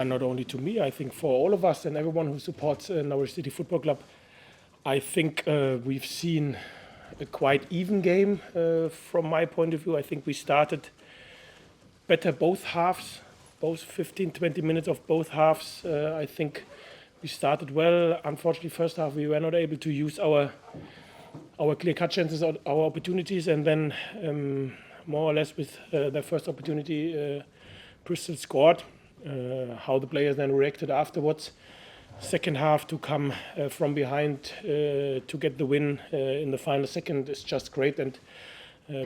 And not only to me, I think for all of us and everyone who supports Norwich City Football Club, I think we've seen a quite even game from my point of view. I think we started better both halves, both 15, 20 minutes of both halves. I think we started well. Unfortunately, first half we were not able to use our clear-cut chances, our opportunities, and then more or less with their first opportunity, Bristol scored. How the players then reacted afterwards. Second half to come from behind to get the win in the final second is just great, and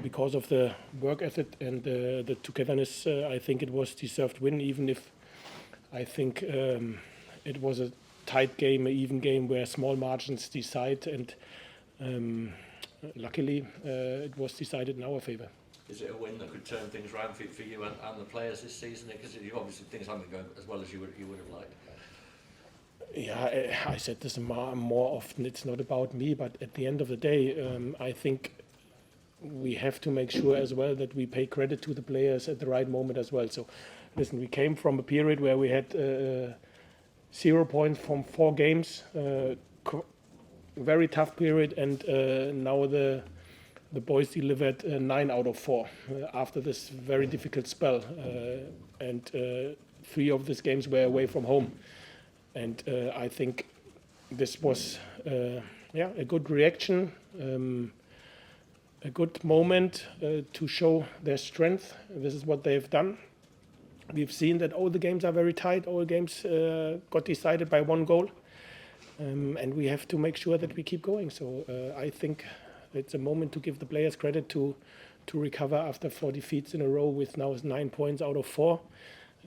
because of the work ethic and the togetherness, I think it was deserved win, even if I think it was a tight game, an even game where small margins decide, and luckily it was decided in our favour. Is it a win that could turn things around for you and the players this season? Because obviously things haven't been going as well as you would have liked. Yeah, I said this more often. It's not about me, but at the end of the day, I think we have to make sure as well that we pay credit to the players at the right moment as well. So, listen, we came from a period where we had 0 points from 4 games, very tough period, and now the boys delivered 9 out of 4 after this very difficult spell, and 3 of these games were away from home. And I think this was a good reaction, a good moment to show their strength. This is what they've done. We've seen that all the games are very tight. All games got decided by 1 goal, and we have to make sure that we keep going. So I think it's a moment to give the players credit to recover after 4 defeats in a row with now 9 points out of 4.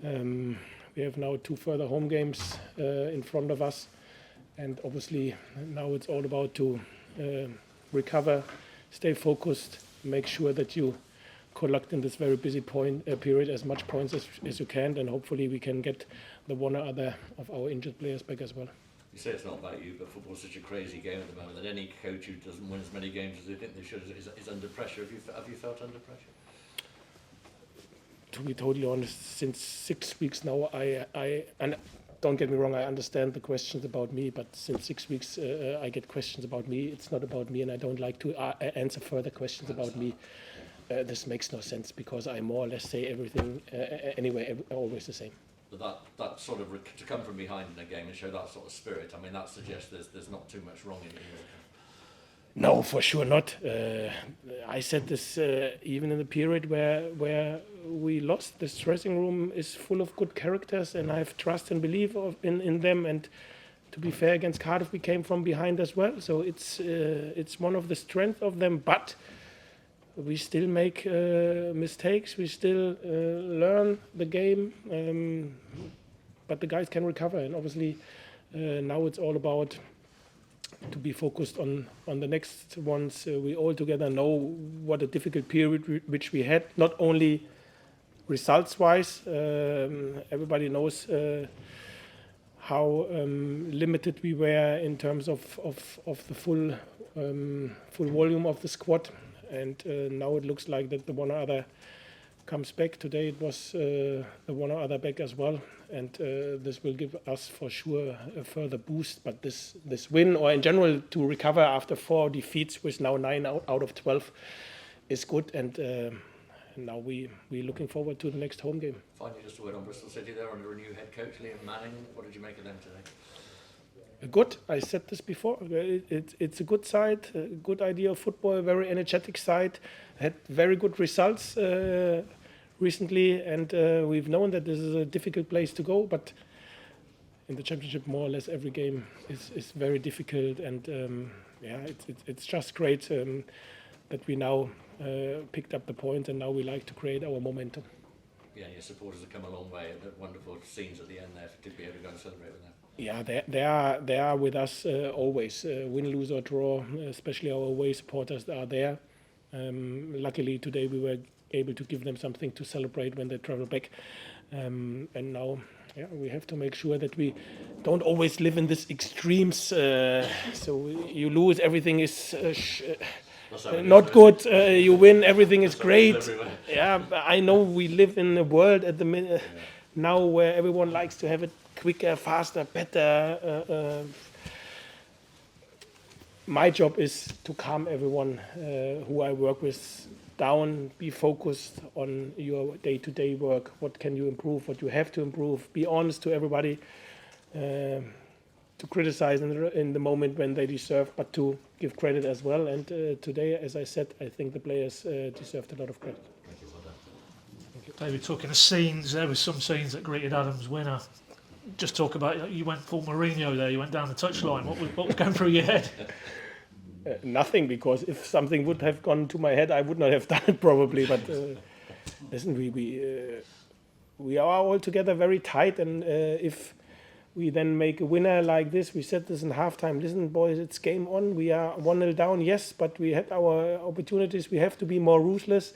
We have now 2 further home games in front of us, and obviously now it's all about to recover, stay focused, make sure that you collect in this very busy period as much points as you can, and hopefully we can get the one or other of our injured players back as well. You say it's not about you, but football's such a crazy game at the moment that any coach who doesn't win as many games as they think they should is under pressure. Have you felt under pressure? To be totally honest, since 6 weeks now, and don't get me wrong, I understand the questions about me, but since 6 weeks I get questions about me. It's not about me, and I don't like to answer further questions about me. This makes no sense, because I more or less say everything anyway, always the same. But that sort of to come from behind in a game and show that sort of spirit, I mean, that suggests there's not too much wrong in it. No, for sure not. I said this even in the period where we lost. This dressing room is full of good characters, and I have trust and belief in them. And to be fair, against Cardiff we came from behind as well. So it's one of the strengths of them. But we still make mistakes. We still learn the game. But the guys can recover, and obviously now it's all about to be focused on the next ones. We all together know what a difficult period which we had, not only results-wise. Everybody knows how limited we were in terms of the full volume of the squad, and now it looks like that the one or other comes back. Today it was the one or other back as well, and this will give us for sure a further boost. But this win, or in general to recover after 4 defeats with now 9 out of 12, is good, and now we're looking forward to the next home game. Finally, just a word on Bristol City. They're under a new head coach, Liam Manning. What did you make of them today? Good. I said this before. It's a good side, a good idea of football, a very energetic side. Had very good results recently, and we've known that this is a difficult place to go. But in the championship, more or less every game is very difficult, and it's just great that we now picked up the point, and now we like to create our momentum. Yeah, your supporters have come a long way, and the wonderful scenes at the end there to be able to go and celebrate with them. Yeah, they are with us always, win, lose or draw. Especially our away supporters are there. Luckily today we were able to give them something to celebrate when they travel back. And now, we have to make sure that we don't always live in this extremes. So you lose, everything is not good. You win, everything is great. Yeah, I know we live in a world at the minute. now where everyone likes to have it quicker, faster, better. My job is to calm everyone who I work with down, be focused on your day-to-day work. What can you improve? What you have to improve? Be honest to everybody. To criticize in the moment when they deserve, but to give credit as well. And today, as I said, I think the players deserved a lot of credit. Thank you, well done. David, talking of scenes, there was some scenes that greeted Adam's winner. Just talk about, you went full Mourinho there, you went down the touchline. What was going through your head? Nothing, because if something would have gone to my head, I would not have done it probably. But listen, we are all together very tight, and if we then make a winner like this, we said this in halftime. Listen, boys, it's game on. We are 1-0 down, yes, but we had our opportunities. We have to be more ruthless.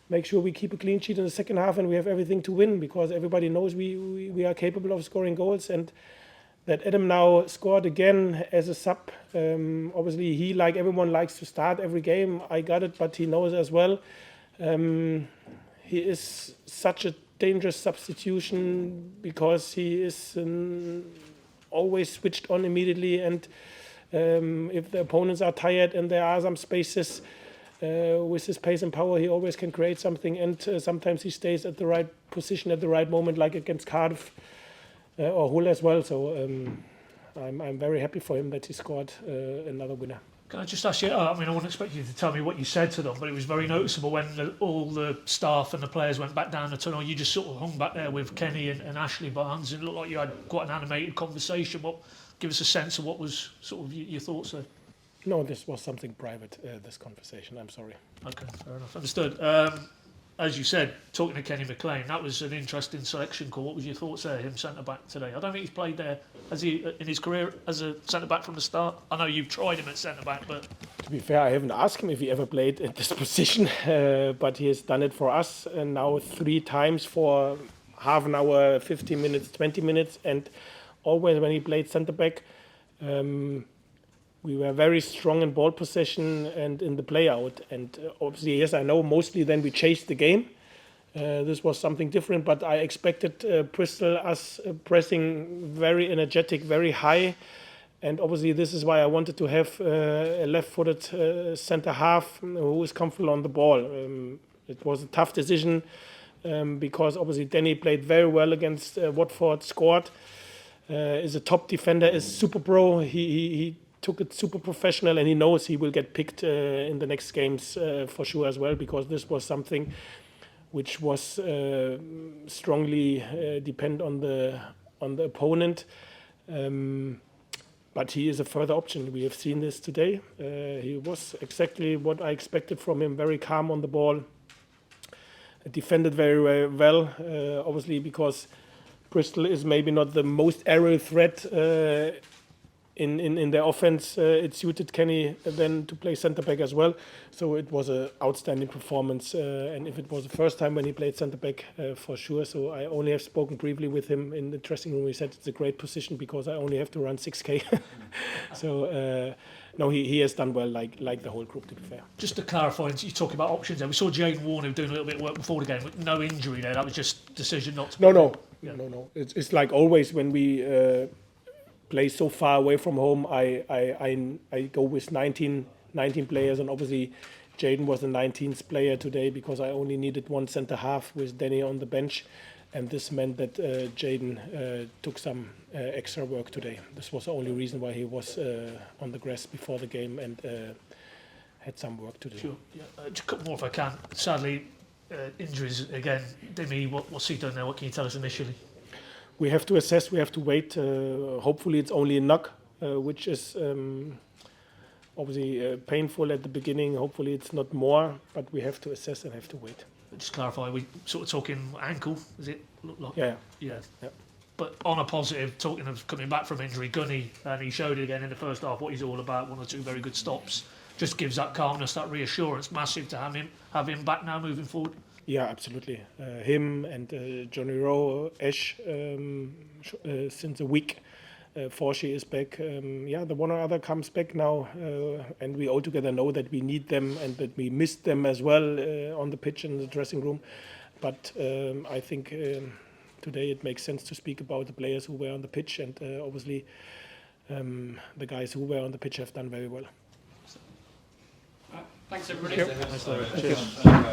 Make sure we keep a clean sheet in the second half, and we have everything to win, because everybody knows we are capable of scoring goals. And that Adam now scored again as a sub. Obviously, he, like everyone, likes to start every game. I got it, but he knows as well. He is such a dangerous substitution, because he is always switched on immediately, and if the opponents are tired and there are some spaces, with his pace and power, he always can create something, and sometimes he stays at the right position at the right moment, like against Cardiff or Hull as well. So I'm very happy for him that he scored another winner. Can I just ask you, I wouldn't expect you to tell me what you said to them, but it was very noticeable when all the staff and the players went back down the tunnel. You just sort of hung back there with Kenny and Ashley Barnes, and it looked like you had quite an animated conversation. Give us a sense of what was sort of your thoughts there. No, this was something private, this conversation. I'm sorry. Okay, fair enough. Understood. As you said, talking to Kenny McLean, that was an interesting selection call. What was your thoughts there, him centre-back today? I don't think he's played there in his career as a centre-back from the start. I know you've tried him at centre-back, but... To be fair, I haven't asked him if he ever played at this position, but he has done it for us now 3 times for half an hour, 15 minutes, 20 minutes, and always when he played centre-back, we were very strong in ball possession and in the play-out. And obviously, yes, I know, mostly then we chased the game. This was something different, but I expected Bristol us pressing very energetic, very high. And obviously, this is why I wanted to have a left-footed centre-half who is comfortable on the ball. It was a tough decision because obviously Danny played very well against Watford, scored, is a top defender, is super pro. He took it super professional, and he knows he will get picked in the next games for sure as well, because this was something which was strongly depend on the opponent. But he is a further option. We have seen this today. He was exactly what I expected from him, very calm on the ball, defended very well, obviously because Bristol is maybe not the most aerial threat in their offense. It suited Kenny then to play centre-back as well. So it was an outstanding performance. And if it was the first time when he played centre-back, for sure. So I only have spoken briefly with him in the dressing room. He said it's a great position because I only have to run 6K. So, no, he has done well, like the whole group, to be fair. Just to clarify, you talk about options there. We saw Jaden Warner doing a little bit of work before the game with no injury there. That was just decision not to. No. Yeah. No. It's like always when we play so far away from home. I go with 19 players, and obviously Jaden was the 19th player today because I only needed one centre half with Danny on the bench, and this meant that Jaden took some extra work today. This was the only reason why he was on the grass before the game and had some work to do. Sure. Yeah. Just a couple more if I can. Sadly, injuries again. Demi, what's he done there? What can you tell us initially? We have to assess, we have to wait. Hopefully it's only a knock, which is obviously painful at the beginning. Hopefully it's not more, but we have to assess and have to wait. Just clarify, we sort of talking ankle, does it look like? Yeah. But on a positive, talking of coming back from injury, Gunny, and he showed it again in the first half, what he's all about, 1 or 2 very good stops. Just gives that calmness, that reassurance, massive to have him back now moving forward. Yeah, absolutely. Him and Johnny Rowe, Ash, since a week. Forshy is back. The one or other comes back now, and we all together know that we need them and that we missed them as well on the pitch and the dressing room. But I think today it makes sense to speak about the players who were on the pitch, and obviously the guys who were on the pitch have done very well. Thanks everybody. Cheers. Cheers.